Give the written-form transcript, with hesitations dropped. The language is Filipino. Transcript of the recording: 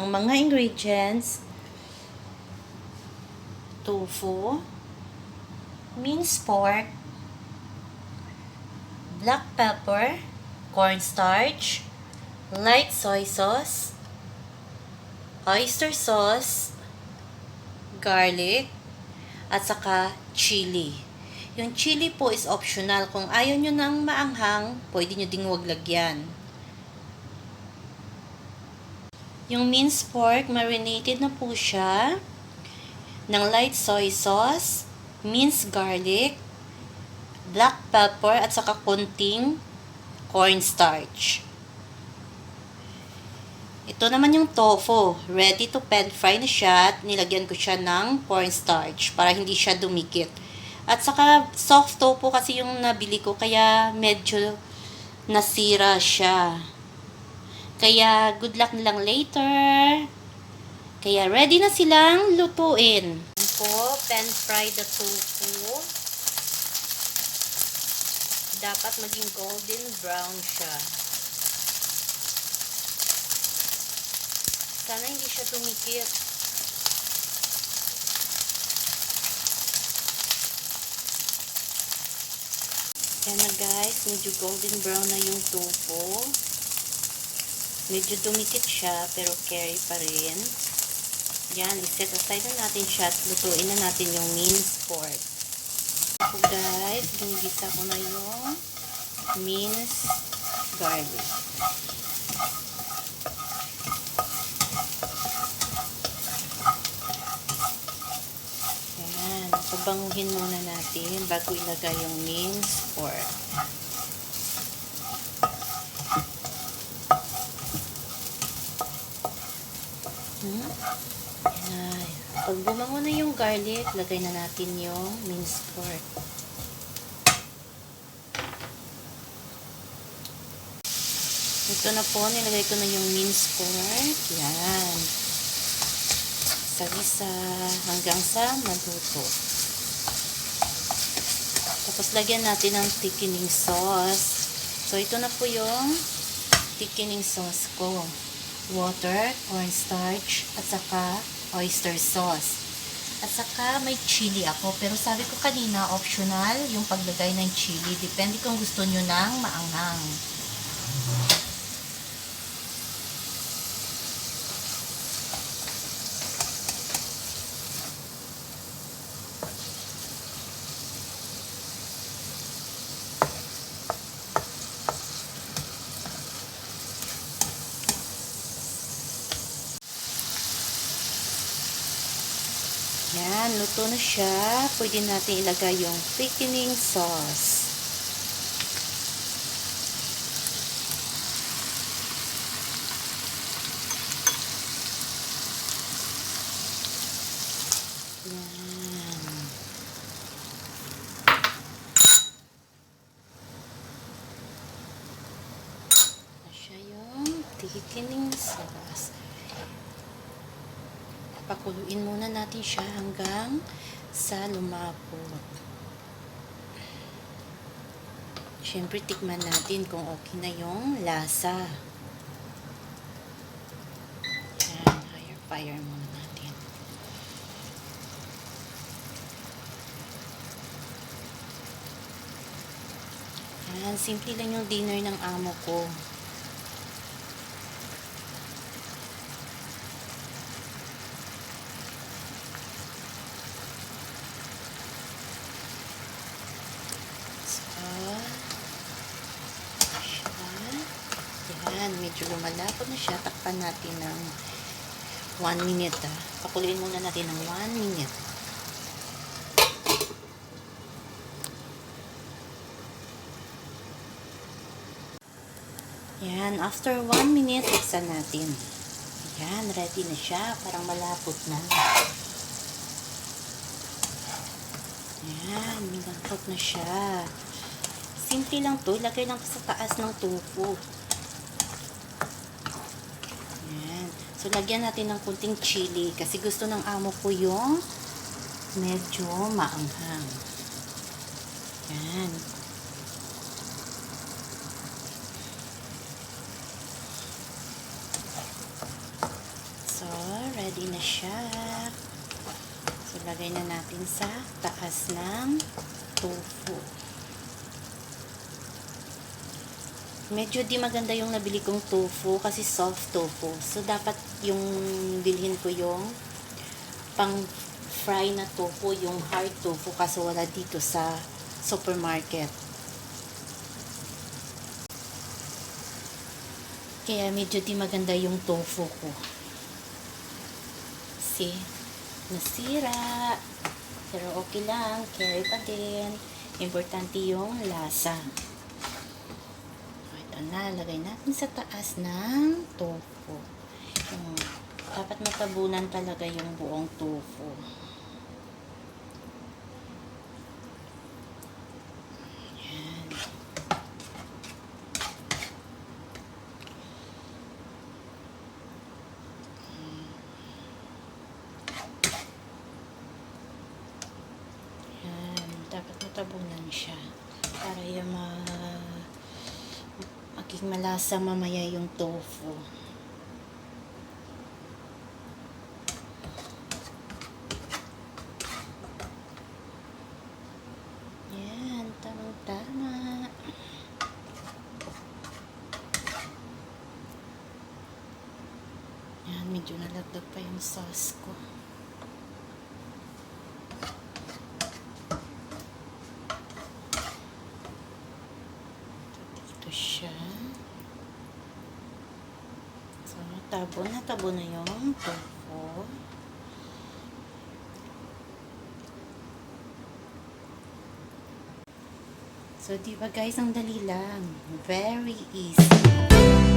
Ang mga ingredients: tofu, minced pork, black pepper, cornstarch, light soy sauce, oyster sauce, garlic, at saka chili. Yung chili po is optional. Kung ayaw nyo ng maanghang, pwede nyo ding wag lagyan. Yung minced pork, marinated na po siya ng light soy sauce, minced garlic, black pepper, at saka konting cornstarch. Ito naman yung tofu. Ready to pan fry na siya. Nilagyan ko siya ng cornstarch para hindi siya dumikit. At saka soft tofu kasi yung nabili ko, kaya medyo nasira siya. Kaya good luck na lang later. Kaya ready na silang lutuin. Po, pan fry the tofu. Dapat maging golden brown siya. Sana hindi siya tumikit. Yan na guys, medyo golden brown na yung tofu. Medyo dumikit siya, pero carry pa rin. Yan, iset aside na natin siya at lutuin na natin yung minced pork. So guys, ginigisa ko na yung minced garlic. Yan, pabanguhin muna natin bago ilagay yung minced pork. Yan. Pag bumango na yung garlic, lagay na natin yung minced pork. Ito na po, nilagay ko na yung minced pork. Yan. Isa-isa hanggang sa maluto. Tapos lagyan natin ng thickening sauce. So ito na po yung thickening sauce ko. Water, cornstarch, at saka oyster sauce. At saka may chili ako. Pero sabi ko kanina, optional yung paglagay ng chili. Depende kung gusto nyo ng maanghang. Yan, luto na siya. Pwede natin ilagay yung thickening sauce. Yan. Na siya yung thickening sauce. Pakuluin muna natin siya hanggang sa lumapot. Siyempre, tikman natin kung okay na yung lasa. Yan, higher fire muna natin. Yan, simple lang yung dinner ng amo ko. Yan, medyo lumalapot na siya. Takpan natin ng 1 minute. Pakuluin muna natin ng 1 minute. Yan, after 1 minute, iksan natin. Yan, ready na siya. Parang malapot na. Yan, malapot na siya. Simple lang to. Ilagay lang sa taas ng tofu. So, lagyan natin ng kunting chili kasi gusto ng amo ko yung medyo maanghang. Yan. So, So, ready na siya. So, lagay na natin sa taas ng tofu. Medyo di maganda yung nabili kong tofu kasi soft tofu. So, dapat yung bilhin ko yung pang fry na tofu, yung hard tofu kasi wala dito sa supermarket. Kaya medyo di maganda yung tofu ko. See? Nasira. Pero okay lang. Carry pa din. Importante yung lasa. Ito na, lagay natin sa taas ng tofu. Dapat matabunan talaga yung buong tofu. Yan. Yan. Dapat matabunan siya para yung maging malasa mamaya yung tofu. Yan, tamang-tama. Yan, medyo nalagdag pa yung sauce ko. Ito siya. So, natabo na yung tofu. So, diba guys, ang dali lang. Very easy.